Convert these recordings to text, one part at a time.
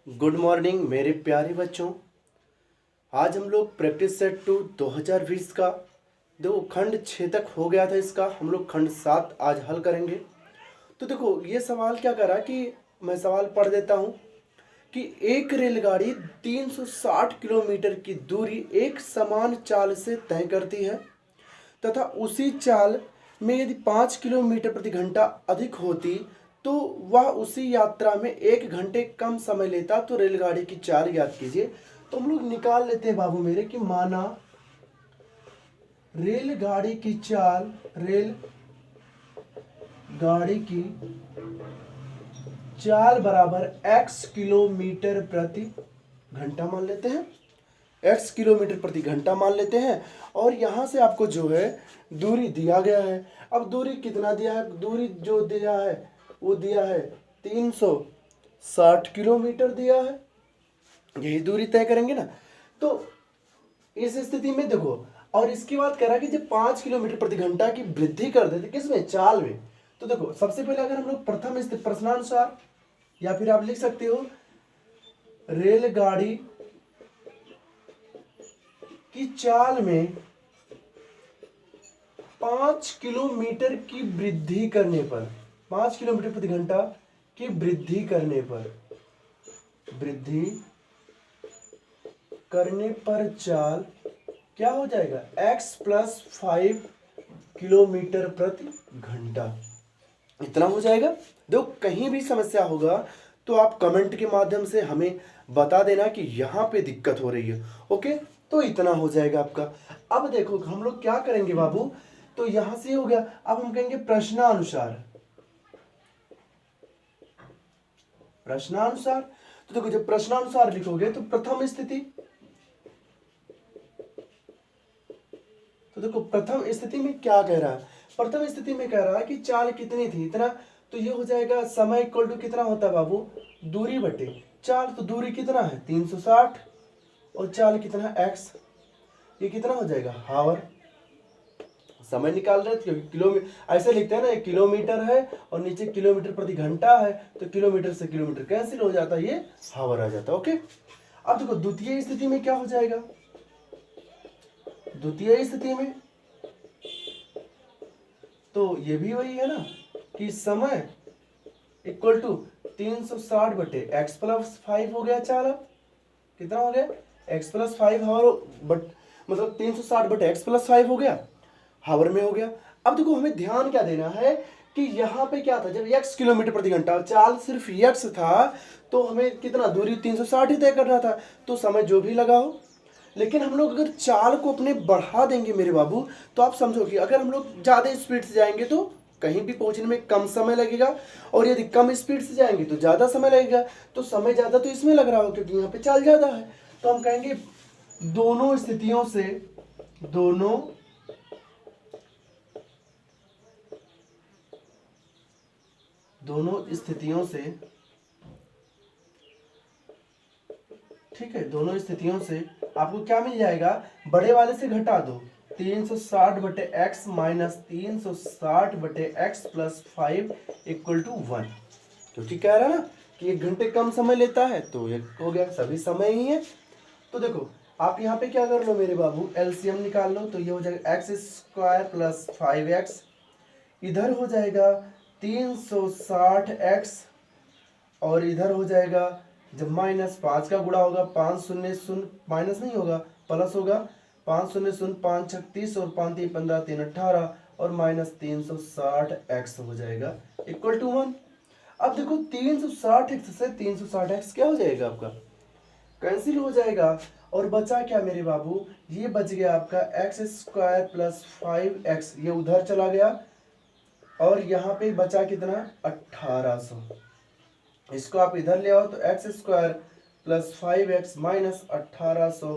Good morning मेरे प्यारे बच्चों। आज हम लोग प्रैक्टिस सेट 2 2020 का देखो खंड 6 तक हो गया था। इसका हम लोग खंड 7 आज हल करेंगे। तो देखो ये सवाल क्या कर रहा है कि मैं सवाल पढ़ देता हूँ कि एक रेलगाड़ी 360 किलोमीटर की दूरी एक समान चाल से तय करती है तथा उसी चाल में यदि 5 किलोमीटर प्रति घंटा अधिक होती तो वह उसी यात्रा में 1 घंटे कम समय लेता। तो रेलगाड़ी की चाल याद कीजिए। तो हम लोग निकाल लेते हैं बाबू मेरे कि माना रेलगाड़ी की चाल, रेल गाड़ी की चाल बराबर x किलोमीटर प्रति घंटा मान लेते हैं, x किलोमीटर प्रति घंटा मान लेते हैं। और यहां से आपको जो है दूरी दिया गया है। अब दूरी कितना दिया है? दूरी जो दिया है वो दिया है 360 किलोमीटर दिया है। यही दूरी तय करेंगे ना। तो इस स्थिति में देखो, और इसकी बात कह रहा है कि जब 5 किलोमीटर प्रति घंटा की वृद्धि कर देते किसमें? चाल में। तो देखो सबसे पहले अगर हम लोग प्रथम स्थिति प्रश्नानुसार, या फिर आप लिख सकते हो रेलगाड़ी की चाल में 5 किलोमीटर की वृद्धि करने पर, 5 किलोमीटर प्रति घंटा की वृद्धि करने पर चाल क्या हो जाएगा? x प्लस 5 किलोमीटर प्रति घंटा, इतना हो जाएगा। देखो कहीं भी समस्या होगा तो आप कमेंट के माध्यम से हमें बता देना कि यहाँ पे दिक्कत हो रही है। ओके, तो इतना हो जाएगा आपका। अब देखो हम लोग क्या करेंगे बाबू, तो यहां से हो गया। अब हम कहेंगे प्रश्नानुसार। प्रश्नानुसार तो देखो जब प्रश्नानुसार लिखोगे तो प्रथम स्थिति, तो देखो प्रथम स्थिति में क्या कह रहा है? प्रथम स्थिति में कह रहा है कि चाल कितनी थी? इतना। तो ये हो जाएगा समय इक्वल टू कितना होता है बाबू? दूरी बटे चाल। तो दूरी कितना है? 360 और चाल कितना है? x। ये कितना हो जाएगा? हावर। समय निकाल रहे थे क्योंकि किलोमीटर ऐसे लिखते हैं ना, एक किलोमीटर है और नीचे किलोमीटर प्रति घंटा है, तो किलोमीटर से किलोमीटर कैंसिल हो जाता है, ये हावर आ जाता है। ओके, अब देखो द्वितीय स्थिति में क्या हो जाएगा? द्वितीय स्थिति में तो ये भी वही है ना कि समय इक्वल टू 360 बटे एक्स प्लस 5 हो गया। चाल अब कितना हो गया? एक्स प्लस 5 हावर बट मतलब 360 बटे एक्स प्लस 5 हो गया, हावर में हो गया। अब देखो हमें ध्यान क्या देना है कि यहाँ पे क्या था? जब x किलोमीटर प्रति घंटा, चाल सिर्फ x था, तो हमें कितना दूरी 360 ही तय करना था। तो समय जो भी लगा हो, लेकिन हम लोग अगर चाल को अपने बढ़ा देंगे मेरे बाबू, तो आप समझो कि अगर हम लोग ज़्यादा स्पीड से जाएंगे तो कहीं भी पहुंचने में कम समय लगेगा, और यदि कम स्पीड से जाएंगे तो ज़्यादा समय लगेगा। तो समय ज़्यादा तो इसमें लग रहा हो क्योंकि यहाँ पे चाल ज़्यादा है। तो हम कहेंगे दोनों स्थितियों से, ठीक है, दोनों स्थितियों से आपको क्या मिल जाएगा? बड़े वाले से घटा दो 360 बटे एक्स माइनस 360 बटे एक्स प्लस 5 इक्वल टू 1। क्योंकि कह रहा है ना कि 1 घंटे कम समय लेता है, तो ये हो गया, सभी समय ही है। तो देखो आप यहाँ पे क्या कर लो मेरे बाबू, एलसीएम निकाल लो। तो ये हो जाएगा एक्स स्क्वायर प्लस 5x, इधर हो जाएगा 360x, और इधर हो जाएगा जब माइनस 5 का गुणा होगा 5 शून्य शून्य, माइनस नहीं होगा प्लस होगा, 5 शून्य शून्य 5 छक 30 और 5 3 15 3 18 और माइनस 360x हो जाएगा इक्वल टू 1। अब देखो 360x से 360x क्या हो जाएगा? आपका कैंसिल हो जाएगा, और बचा क्या मेरे बाबू? ये बच गया आपका एक्स स्क्वायर प्लस 5x, ये उधर चला गया, और यहाँ पे बचा कितना? 1800। इसको आप इधर ले आओ तो x square plus 5x minus 1800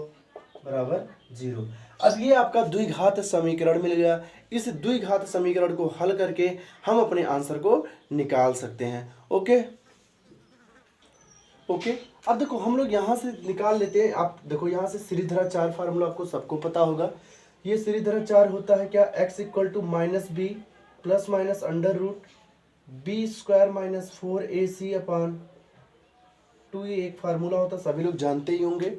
बराबर 0। अब ये आपका द्विघात समीकरण मिल गया। इस द्विघात समीकरण को हल करके हम अपने आंसर को निकाल सकते हैं। ओके ओके, अब देखो हम लोग यहाँ से निकाल लेते हैं। आप देखो यहाँ से श्रीधराचार्य फार्मूला आपको सबको पता होगा। ये श्रीधराचार्य होता है क्या? x equal to minus B plus minus under root B square minus 4ac upon two ये एक फार्मूला होता है, सभी लोग जानते ही होंगे।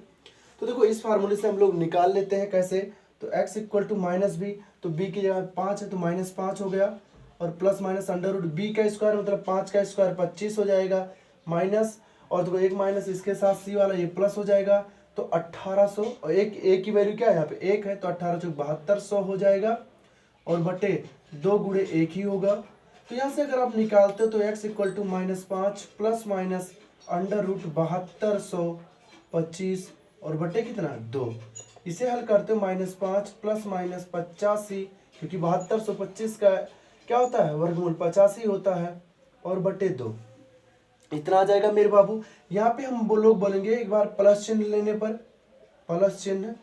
तो देखो इस फार्मूले से हम लोग निकाल लेते हैं कैसे, तो x equal to minus B, तो b की जगह 5 है तो -5 हो गया, और plus minus under root B का स्क्वायर मतलब 5 का स्क्वायर 25 हो जाएगा, माइनस और देखो एक माइनस इसके साथ सी वाला ये प्लस हो जाएगा, तो 1800 और एक की वैल्यू क्या है यहाँ पे 1 है, तो 1872 हो जाएगा, और बटे 2 गुणे 1 ही होगा। तो यहाँ से अगर आप निकालते हो तो x equal to -5 plus minus under root 7225 और बटे कितना 2। इसे हल करते हो -5 प्लस माइनस 85, क्योंकि 7225 का क्या होता है वर्गमूल 85 होता है, और बटे 2 इतना आ जाएगा मेरे बाबू। यहाँ पे हम लोग बोलेंगे एक बार प्लस चिन्ह लेने पर, प्लस चिन्ह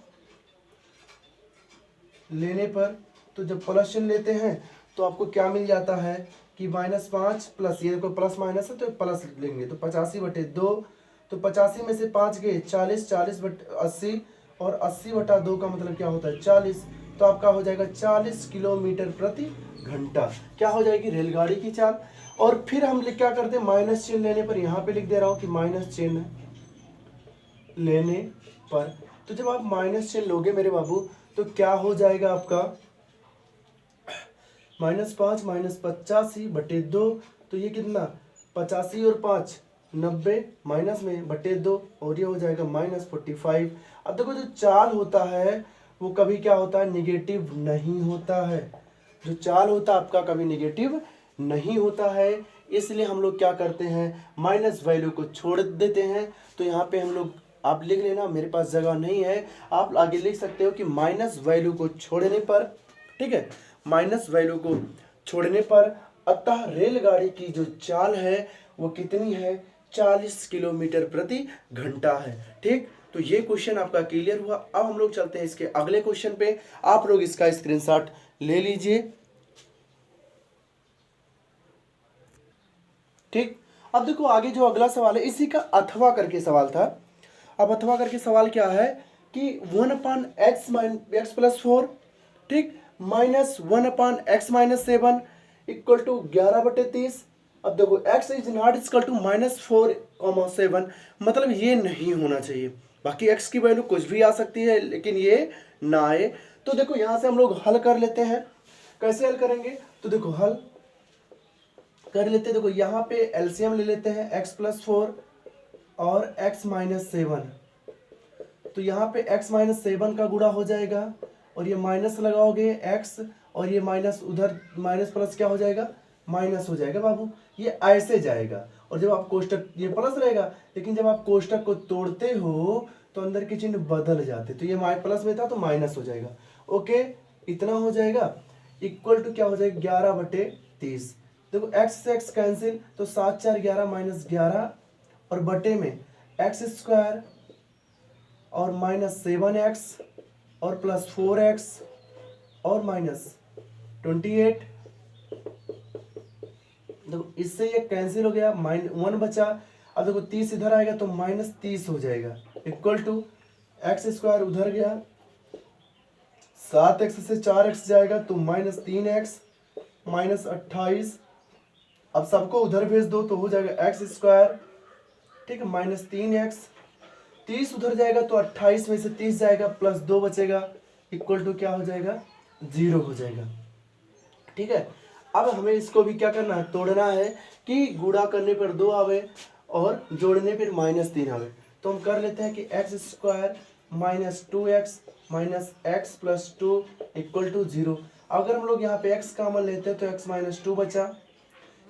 लेने पर, तो जब प्लस चिन्ह लेते हैं तो आपको क्या मिल जाता है कि -5 प्लस ये कोई प्लस माइनस है तो प्लस लेंगे, तो 85 बटे 2, तो 85 में से 5 गए 40, 40 बटे 80, और 80 बटा 2 का मतलब क्या होता है 40, तो आपका हो जाएगा 40 किलोमीटर प्रति घंटा, क्या हो जाएगी रेलगाड़ी की चाल। और फिर हम क्या करते हैं माइनस चिन्ह लेने पर, यहाँ पे लिख दे रहा हूँ कि माइनस चिन्ह लेने पर, तो जब आप माइनस चिन्ह लोगे मेरे बाबू तो क्या हो जाएगा आपका -5 माइनस 85 बटे 2, तो ये कितना 85 और 5 90 माइनस में बटे 2, और ये हो जाएगा -45। अब देखो जो चाल होता है वो कभी क्या होता है निगेटिव नहीं होता है, जो चाल होता है आपका कभी निगेटिव नहीं होता है, इसलिए हम लोग क्या करते हैं माइनस वैल्यू को छोड़ देते हैं। तो यहाँ पे हम लोग आप लिख लेना, मेरे पास जगह नहीं है, आप आगे लिख सकते हो कि माइनस वैल्यू को छोड़ने पर, ठीक है, माइनस वैल्यू को छोड़ने पर अतः रेलगाड़ी की जो चाल है वो कितनी है 40 किलोमीटर प्रति घंटा है। ठीक, तो ये क्वेश्चन आपका क्लियर हुआ। अब हम लोग चलते हैं इसके अगले क्वेश्चन पे, आप लोग इसका स्क्रीनशॉट ले लीजिए। ठीक, अब देखो आगे जो अगला सवाल है इसी का अथवा करके सवाल था। अब अथवा करके सवाल क्या है कि 1/x+4, ठीक, -1/x-7 इक्वल टू 11/30। अब देखो x is not equal to -4,7, मतलब ये नहीं होना चाहिए, बाकी x की वैल्यू कुछ भी आ सकती है लेकिन ये ना आए। तो देखो यहाँ से हम लोग हल कर लेते हैं, कैसे हल करेंगे, तो देखो हल कर लेते हैं। देखो यहाँ पे एलसीएम ले लेते हैं x+4 और x-7, तो यहाँ पे x-7 का गुणा हो जाएगा, और ये माइनस लगाओगे x, और ये माइनस उधर माइनस प्लस क्या हो जाएगा माइनस हो जाएगा बाबू, ये ऐसे जाएगा। और जब आप कोष्टक ये प्लस रहेगा, लेकिन जब आप कोष्टक को तोड़ते हो तो अंदर के चिन्ह बदल जाते, तो ये प्लस में था तो माइनस हो जाएगा। ओके, इतना हो जाएगा, इक्वल टू क्या हो जाएगा 11/30। देखो x से x कैंसिल, तो 7 4 11 -11, और बटे में x² और -7x और +4x और -28। देखो इससे ये कैंसिल हो गया, -1 बचा। अब देखो 30 इधर आएगा तो -30 हो जाएगा, इक्वल टू x² उधर गया, 7x से 4x जाएगा तो -3x -28। अब सबको उधर भेज दो तो हो जाएगा x², ठीक है, -3x। 30 उधर जाएगा तो 28 में से 30 जाएगा, +2 बचेगा, इक्वल टू क्या हो जाएगा 0 हो जाएगा। ठीक है, अब हमें इसको भी क्या करना है तोड़ना है कि गुणा करने पर 2 आवे और जोड़ने पर -3 आवे। तो हम कर लेते हैं कि x² -2x -x + 2 equal to 0। अगर हम लोग यहाँ पे x कॉमन लेते हैं तो x - 2 बचा,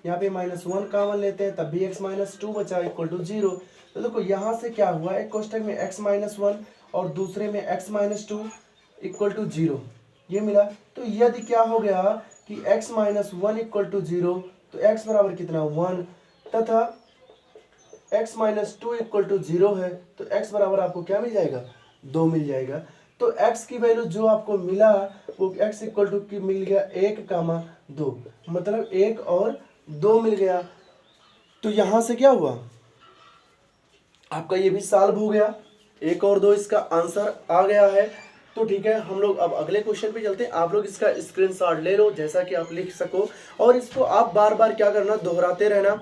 यहाँ पे -1 कॉमन लेते हैं तब भी x - 2 बचा, इक्वल टू 0। तो देखो यहाँ से क्या हुआ, एक कोष्टक में x - 1 और दूसरे में x - 2 इक्वल टू 0 ये मिला। तो यदि क्या हो गया कि x - 1 इक्वल टू 0, तो x बराबर कितना 1, तथा x - 2 इक्वल टू 0 है, तो x बराबर आपको क्या मिल जाएगा 2 मिल जाएगा। तो x की वैल्यू जो आपको मिला वो x इक्वल टू की मिल गया 1,2, मतलब 1 और 2 मिल गया। तो यहां से क्या हुआ आपका ये भी सॉल्व हो गया, 1 और 2 इसका आंसर आ गया है। तो ठीक है, हम लोग अब अगले क्वेश्चन पे चलते हैं। आप लोग इसका स्क्रीनशॉट ले लो जैसा कि आप लिख सको, और इसको आप बार बार क्या करना दोहराते रहना,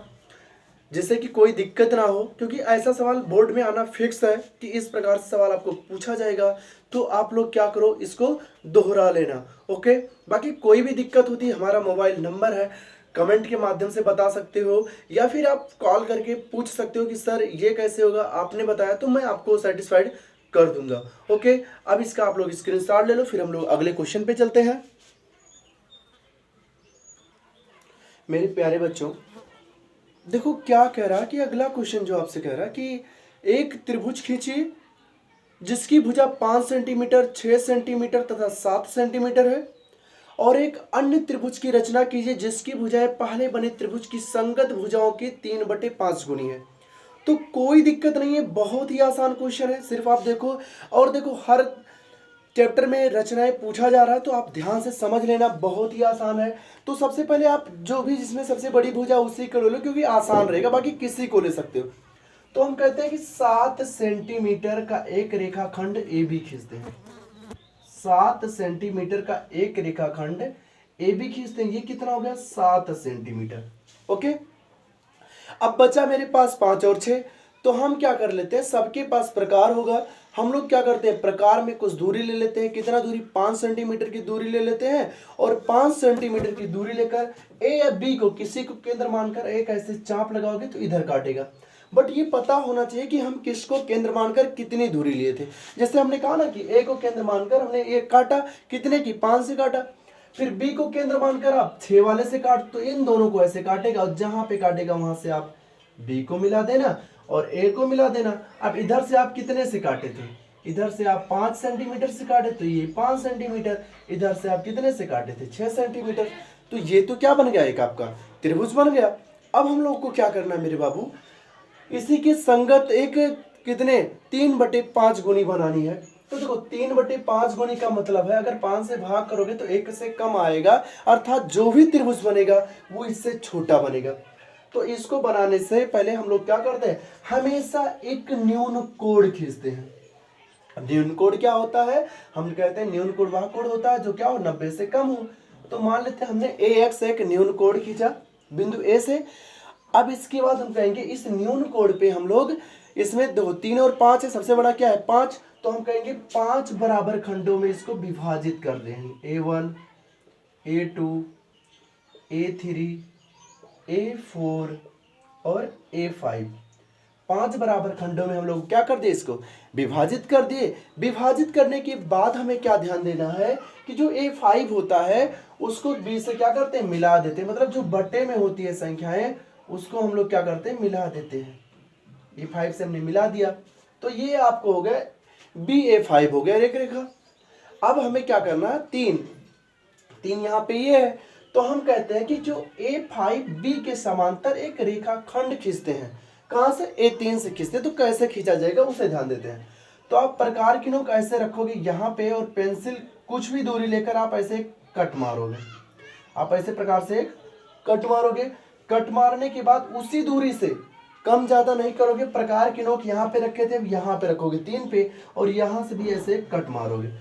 जिससे कि कोई दिक्कत ना हो, क्योंकि ऐसा सवाल बोर्ड में आना फिक्स है कि इस प्रकार से सवाल आपको पूछा जाएगा। तो आप लोग क्या करो, इसको दोहरा लेना। ओके, बाकी कोई भी दिक्कत होती है, हमारा मोबाइल नंबर है, कमेंट के माध्यम से बता सकते हो, या फिर आप कॉल करके पूछ सकते हो कि सर ये कैसे होगा, आपने बताया तो मैं आपको सेटिस्फाइड कर दूंगा। ओके, अब इसका आप लोग स्क्रीनशॉट ले लो, फिर हम लोग अगले क्वेश्चन पे चलते हैं। मेरे प्यारे बच्चों, देखो क्या कह रहा कि अगला क्वेश्चन जो आपसे कह रहा कि एक त्रिभुज खींचिए जिसकी भुजा 5 सेंटीमीटर, 6 सेंटीमीटर तथा 7 सेंटीमीटर है, और एक अन्य त्रिभुज की रचना कीजिए जिसकी भुजाएं पहले बने त्रिभुज की संगत भुजाओं की 3/5 गुनी है। तो कोई दिक्कत नहीं है, बहुत ही आसान क्वेश्चन है, सिर्फ आप देखो। और देखो, हर चैप्टर में रचनाएं पूछा जा रहा है, तो आप ध्यान से समझ लेना, बहुत ही आसान है। तो सबसे पहले आप जो भी जिसमें सबसे बड़ी भुजा उसी को ले लो, क्योंकि आसान रहेगा, बाकी किसी को ले सकते हो। तो हम कहते हैं कि 7 सेंटीमीटर का एक रेखाखंड ए बी खींचते हैं। 7 सेंटीमीटर का एक रेखाखंड ए बी खींचते हैं। ये कितना हो गया? 7 सेंटीमीटर। ओके, अब बचा मेरे पास 5 और 6। तो हम क्या कर लेते हैं, सबके पास प्रकार होगा, हम लोग क्या करते हैं, प्रकार में कुछ दूरी ले लेते हैं। कितना दूरी? 5 सेंटीमीटर की दूरी ले लेते हैं, और 5 सेंटीमीटर की दूरी लेकर ए या बी को किसी को केंद्र मानकर एक ऐसे चाप लगाओगे तो इधर काटेगा। बट ये पता होना चाहिए कि हम किसको केंद्र मानकर कितनी दूरी लिए थे। जैसे हमने कहा ना कि ए को केंद्र मानकर हमने एक काटा, कितने की? 5 से काटा। फिर बी को केंद्र मानकर आप 6 वाले से काट, तो इन दोनों को ऐसे काटेगा, और जहां पे काटेगा वहां से आप बी को मिला देना और ए को मिला देना। अब इधर से आप कितने से काटे थे? इधर से आप 5 सेंटीमीटर से काटे, तो ये 5 सेंटीमीटर। इधर से आप कितने से काटे थे? 6 सेंटीमीटर। तो ये तो क्या बन गया? एक आपका त्रिभुज बन गया। अब हम लोग को क्या करना है मेरे बाबू, इसी की संगत एक कितने 3/5 गुनी बनानी है। तो देखो 3/5 गुनी का मतलब है, अगर 5 से भाग करोगे तो 1 से कम आएगा, अर्थात जो भी त्रिभुज बनेगा वो इससे छोटा बनेगा। तो इसको बनाने से पहले हम लोग क्या करते हैं, हमेशा एक न्यून कोण खींचते हैं। न्यून कोण क्या होता है? हम कहते हैं न्यून कोण वह कोण होता है जो क्या हो, 90 से कम हो। तो मान लेते हैं हमने AX एक न्यून कोण खींचा बिंदु A से। अब इसके बाद हम कहेंगे इस न्यून कोण पे हम लोग, इसमें दो 3 और 5 है, सबसे बड़ा क्या है? 5। तो हम कहेंगे 5 बराबर खंडों में इसको विभाजित कर देंगे, A1, A2, A3, A4 और A5। 5 बराबर खंडों में हम लोग क्या कर दिए, इसको विभाजित कर दिए। विभाजित करने के बाद हमें क्या ध्यान देना है कि जो A5 होता है उसको B से क्या करते हैं, मिला देते हैं। मतलब जो बटे में होती है संख्याएं, उसको हम लोग क्या करते हैं, मिला देते हैं। A5 से हमने मिला दिया, तो ये आपको हो गया BA5 हो गया एक रेखा। अब हमें क्या करना है, 3 यहाँ पे ये है, तो हम कहते हैं कि जो A5 B के समांतर एक रेखा खंड खींचते हैं। कहां से? A3 से खींचते हैं। तो कैसे खींचा जाएगा उसे ध्यान देते हैं। तो आप प्रकार की नोक ऐसे रखोगे यहाँ पे, और पेंसिल कुछ भी दूरी लेकर आप ऐसे कट मारोगे। आप ऐसे प्रकार से एक कट मारोगे। कट मारने के बाद उसी दूरी से कम ज्यादा नहीं करोगे। प्रकार की नोक यहाँ पे रखे थे, यहाँ पे रखोगे 3 पे, और यहाँ से भी ऐसे कट मारोगे।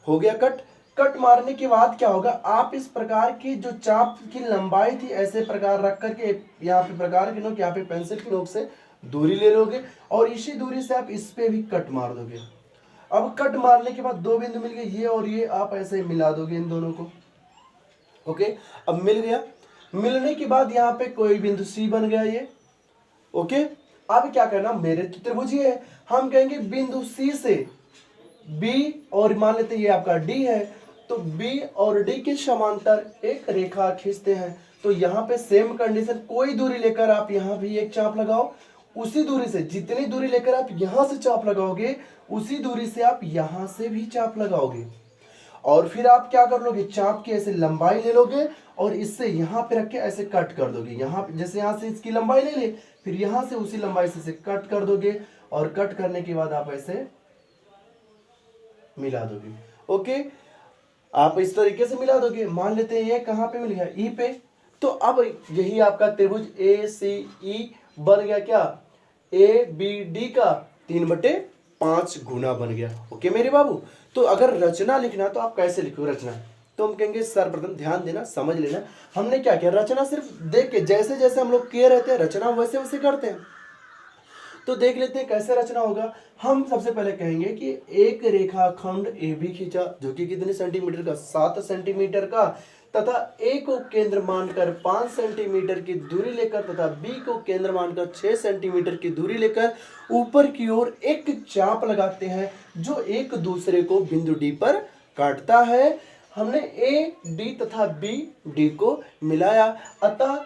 हो गया कट। कट मारने के बाद क्या होगा, आप इस प्रकार की जो चाप की लंबाई थी ऐसे प्रकार रख करके यहाँ पे प्रकार की नोक, यहाँ पे पेंसिल की नोक से दूरी ले लोगे, और इसी दूरी से आप इस पे भी कट मार दोगे। अब कट मारने के बाद 2 बिंदु मिल गए, ये और ये, आप ऐसे मिला दोगे इन दोनों को। ओके, अब मिल गया। मिलने के बाद यहाँ पे कोई बिंदु C बन गया ये। ओके, अब क्या करना, मेरे तो त्रिभुज ये है, हम कहेंगे बिंदु C से B, और मान लेते हैं ये आपका D है, तो B और D के समांतर एक रेखा खींचते हैं। तो यहाँ पे सेम कंडीशन, कोई दूरी लेकर आप यहाँ भी एक चाप लगाओ, उसी दूरी से, जितनी दूरी लेकर आप यहाँ से चाप लगाओगे उसी दूरी से आप यहाँ से भी चाप लगाओगे। और फिर आप क्या कर लोगे, चाप की ऐसे लंबाई ले लोगे और इससे यहाँ पे रख के ऐसे कट कर दोगे। यहाँ जैसे यहाँ से इसकी लंबाई ले ले, फिर यहाँ से उसी लंबाई से कट कर दोगे, और कट करने के बाद आप ऐसे मिला दोगे। ओके, आप इस तरीके से मिला दोगे। मान लेते हैं ये कहाँ पे मिल गया, ई पे। तो अब यही आपका त्रिभुज ACE बन गया क्या, ABD का 3/5 गुना बन गया। ओके मेरे बाबू, तो अगर रचना लिखना तो आप कैसे लिखो रचना, तो हम कहेंगे सर्वप्रथम ध्यान देना, समझ लेना, हमने क्या किया, रचना सिर्फ देख के, जैसे जैसे हम लोग किए रहते हैं रचना वैसे वैसे करते हैं। तो देख लेते हैं कैसे रचना होगा। हम सबसे पहले कहेंगे कि एक रेखाखंड ए बी खींचा, जो कि कितने सेंटीमीटर का, 7 सेंटीमीटर का, तथा ए को केंद्र मानकर 5 सेंटीमीटर की दूरी लेकर तथा बी को केंद्र मानकर 6 सेंटीमीटर की दूरी लेकर ऊपर की ओर एक चाप लगाते हैं जो एक दूसरे को बिंदु डी पर काटता है। हमने ए डी तथा बी डी को मिलाया, अतः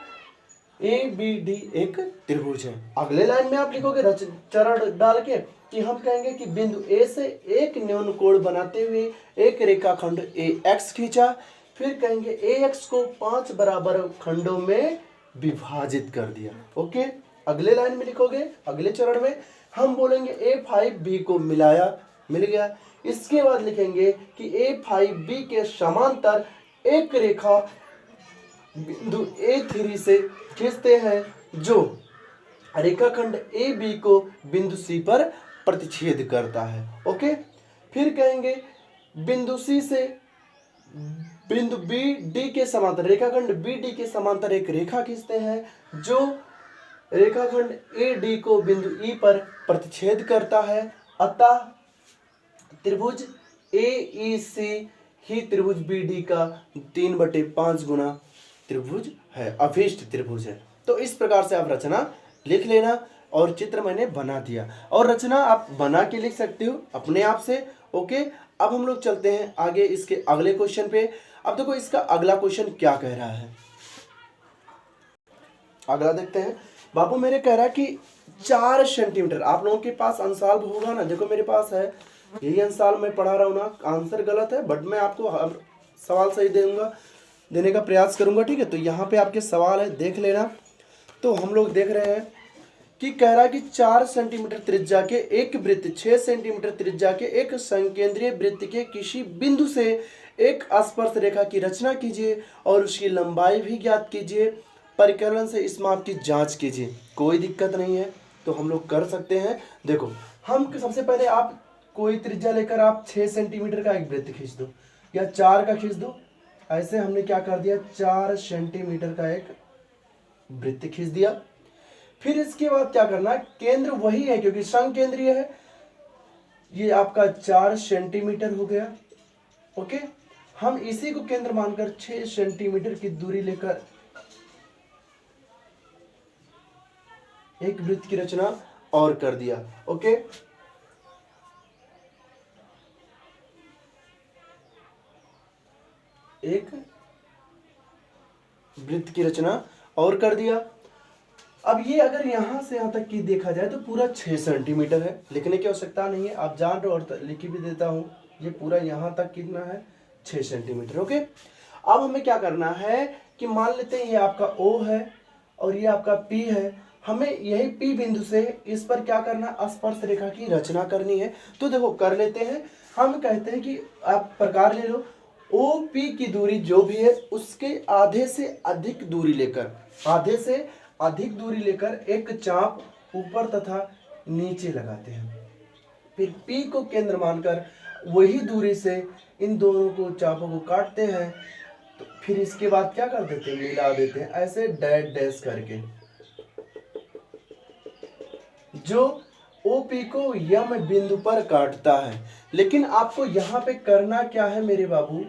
ए बी डी एक त्रिभुज है। अगले लाइन में आप लिखोगे चरण डाल के कि हम कहेंगे कि बिंदु ए से एक न्यून कोण बनाते हुए एक रेखाखंड ए एक्स खींचा, फिर कहेंगे ए एक्स को 5 बराबर खंडों में विभाजित कर दिया। ओके, अगले लाइन में लिखोगे, अगले चरण में हम बोलेंगे ए 5 बी को मिलाया, मिल गया। इसके बाद लिखेंगे कि ए 5 बी के समांतर एक रेखा बिंदु A3 से खींचते हैं जो रेखाखंड ए बी को बिंदु सी पर प्रतिच्छेद करता है। ओके, फिर कहेंगे बिंदु सी से बिंदु बी डी के समांतर, रेखाखंड बी डी के समांतर एक रेखा खींचते हैं जो रेखाखंड ए डी को बिंदु ई पर प्रतिच्छेद करता है, अतः त्रिभुज ए ई सी ही त्रिभुज बी डी का 3/5 गुना त्रिभुज है, अभिष्ट त्रिभुज है। तो इस प्रकार से आप रचना लिख लेना, और चित्र मैंने बना दिया, और रचना आप बना के लिख सकते हो अपने आप से। ओके, अब हम लोग चलते हैं आगे इसके अगले क्वेश्चन पे। अब देखो इसका अगला क्वेश्चन क्या कह रहा है, अगला देखते हैं। बाबू मेरे कह रहा है कि 4 सेंटीमीटर, आप लोगों के पास अंशाल होगा ना, देखो मेरे पास है यही अंशाल मैं पढ़ा रहा हूँ ना, आंसर गलत है बट मैं आपको सवाल सही दूंगा, देने का प्रयास करूंगा, ठीक है। तो यहाँ पे आपके सवाल है, देख लेना। तो हम लोग देख रहे हैं कि कह रहा है कि 4 सेंटीमीटर त्रिज्या के एक वृत्त 6 सेंटीमीटर त्रिज्या के एक संकेंद्रीय वृत्त के किसी बिंदु से एक स्पर्श रेखा की रचना कीजिए और उसकी लंबाई भी ज्ञात कीजिए, परिकलन से इस माप की जांच कीजिए। कोई दिक्कत नहीं है, तो हम लोग कर सकते हैं। देखो हम सबसे पहले आप कोई त्रिज्या लेकर आप 6 सेंटीमीटर का एक वृत्त खींच दो या 4 का खींच दो। ऐसे हमने क्या कर दिया, 4 सेंटीमीटर का एक वृत्त खींच दिया। फिर इसके बाद क्या करना है, केंद्र वही है क्योंकि संकेंद्रीय है, ये आपका 4 सेंटीमीटर हो गया। ओके, हम इसी को केंद्र मानकर 6 सेंटीमीटर की दूरी लेकर एक वृत्त की रचना और कर दिया। ओके, एक वृत्त की रचना और कर दिया। अब ये अगर यहां से यहां तक की देखा जाए तो पूरा 6 सेंटीमीटर है, लिखने की आवश्यकता नहीं है, आप जान रहे हो, और लिख भी देता हूं। ये पूरा यहां तक कितना है, 6 सेंटीमीटर। ओके, अब हमें क्या करना है कि मान लेते हैं ये आपका O है और ये आपका P है, हमें यही P बिंदु से इस पर क्या करना, स्पर्श रेखा की रचना करनी है। तो देखो कर लेते हैं, हम कहते हैं कि आप प्रकार ले लो, OP की दूरी जो भी है उसके आधे से अधिक दूरी लेकर एक चाप ऊपर तथा नीचे लगाते हैं। फिर P को केंद्र मानकर वही दूरी से इन दोनों को चापों को काटते हैं। तो फिर इसके बाद क्या कर देते हैं, मिला देते हैं ऐसे डैश डैश करके, जो OP को यम बिंदु पर काटता है। लेकिन आपको यहाँ पे करना क्या है मेरे बाबू,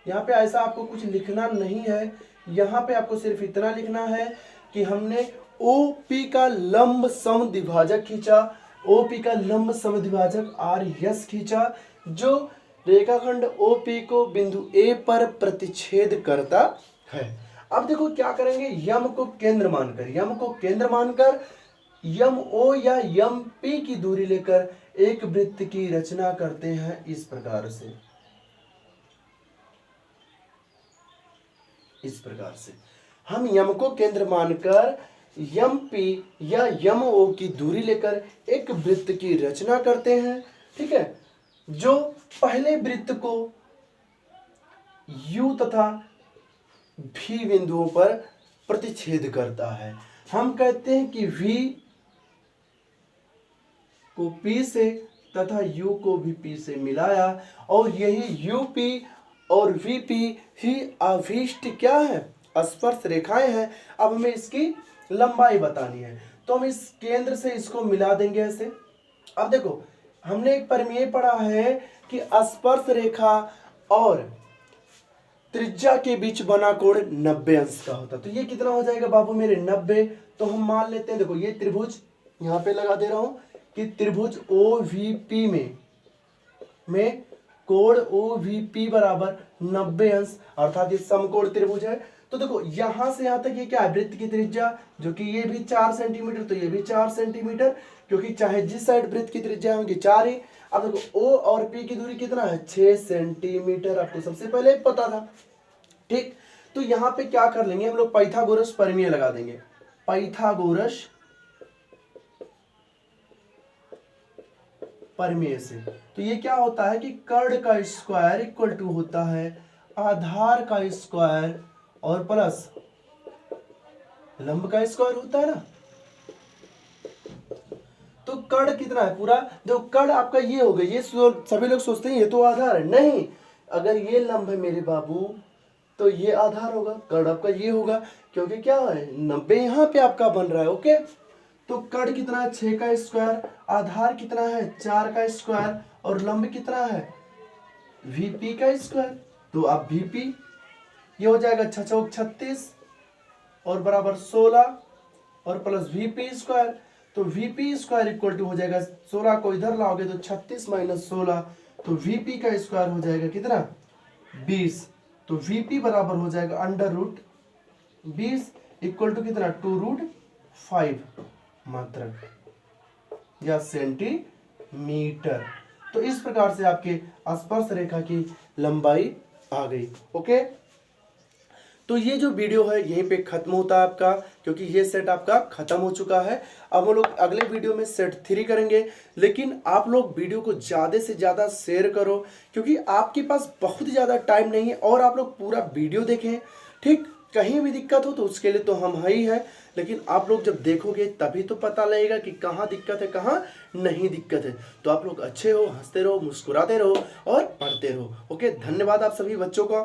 यहाँ पे ऐसा आपको कुछ लिखना नहीं है, यहाँ पे आपको सिर्फ इतना लिखना है कि हमने OP का लंब समद्विभाजक खींचा, OP का लंब समद्विभाजक RS खींचा जो रेखाखंड OP को बिंदु A पर प्रतिच्छेद करता है। अब देखो क्या करेंगे, यम को केंद्र मानकर यम O या यम P की दूरी लेकर एक वृत्त की रचना करते हैं इस प्रकार से। हम यम को केंद्र मानकर यम P या यम O की दूरी लेकर एक वृत्त की रचना करते हैं, ठीक है, जो पहले वृत्त को U तथा V बिंदुओं पर प्रतिच्छेद करता है। हम कहते हैं कि V को P से तथा U को भी P से मिलाया और यही UP और VP ही अभीष्ट क्या है, स्पर्श रेखाएं हैं। अब हमें इसकी लंबाई बतानी है, तो हम इस केंद्र से इसको मिला देंगे ऐसे। अब देखो हमने एक परिमेय पढ़ा है कि स्पर्श रेखा और त्रिज्या के बीच बना कोण 90 अंश का होता है। तो ये कितना हो जाएगा बाबू मेरे 90। तो हम मान लेते हैं, देखो ये त्रिभुज यहाँ पे लगा दे रहा हूं कि त्रिभुज OVP में कोण OVP बराबर 90 अंश, अर्थात ये समकोण त्रिभुज है। तो देखो यहां से यहां तक ये क्या है, वृत्त की त्रिज्या, जो कि ये भी 4 सेंटीमीटर, तो ये भी 4 सेंटीमीटर, क्योंकि चाहे जिस साइड वृत्त की त्रिज्या होगी 4 ही। अब देखो O और P की दूरी कितना है, 6 सेंटीमीटर, आपको सबसे पहले पता था। ठीक, तो यहां पे क्या कर लेंगे हम लोग, पाइथागोरस परिमेय लगा देंगे। पाइथागोरस परिमेय से तो ये क्या होता है कि कर्ण का स्क्वायर इक्वल टू होता है आधार का स्क्वायर और प्लस लंब का स्क्वायर होता है ना। तो कर्ण कितना है पूरा, जो कर्ण आपका ये हो गया, ये सभी लोग सोचते हैं ये तो आधार है, नहीं, अगर ये लंब है मेरे बाबू तो ये आधार होगा, कर्ण आपका ये होगा, क्योंकि क्या है 90 यहाँ पे आपका बन रहा है। ओके, तो कर्ण कितना है 6 का स्क्वायर, आधार कितना है 4 का स्क्वायर और लंब कितना है VP का स्क्वायर। तो अब VP ये हो जाएगा 6 चौक 36 और बराबर 16 और प्लस VP स्क्वायर। तो VP स्क्वायर इक्वल टू हो जाएगा 16 को इधर लाओगे तो 36 माइनस 16, तो VP का स्क्वायर हो जाएगा कितना 20। तो VP बराबर हो जाएगा अंडर रूट 20 इक्वल टू कितना 2√5 मात्रक या सेंटीमीटर। तो इस प्रकार से आपके स्पर्श रेखा की लंबाई आ गई। ओके, तो ये जो वीडियो है यहीं पे खत्म होता है आपका, क्योंकि ये सेट आपका खत्म हो चुका है। अब हम लोग अगले वीडियो में सेट 3 करेंगे, लेकिन आप लोग वीडियो को ज़्यादा से ज़्यादा शेयर करो, क्योंकि आपके पास बहुत ज़्यादा टाइम नहीं है, और आप लोग पूरा वीडियो देखें। ठीक, कहीं भी दिक्कत हो तो उसके लिए तो हम ही हैं, लेकिन आप लोग जब देखोगे तभी तो पता लगेगा कि कहाँ दिक्कत है कहाँ नहीं दिक्कत है। तो आप लोग अच्छे हो, हंसते रहो, मुस्कुराते रहो और पढ़ते रहो। ओके, धन्यवाद आप सभी बच्चों का।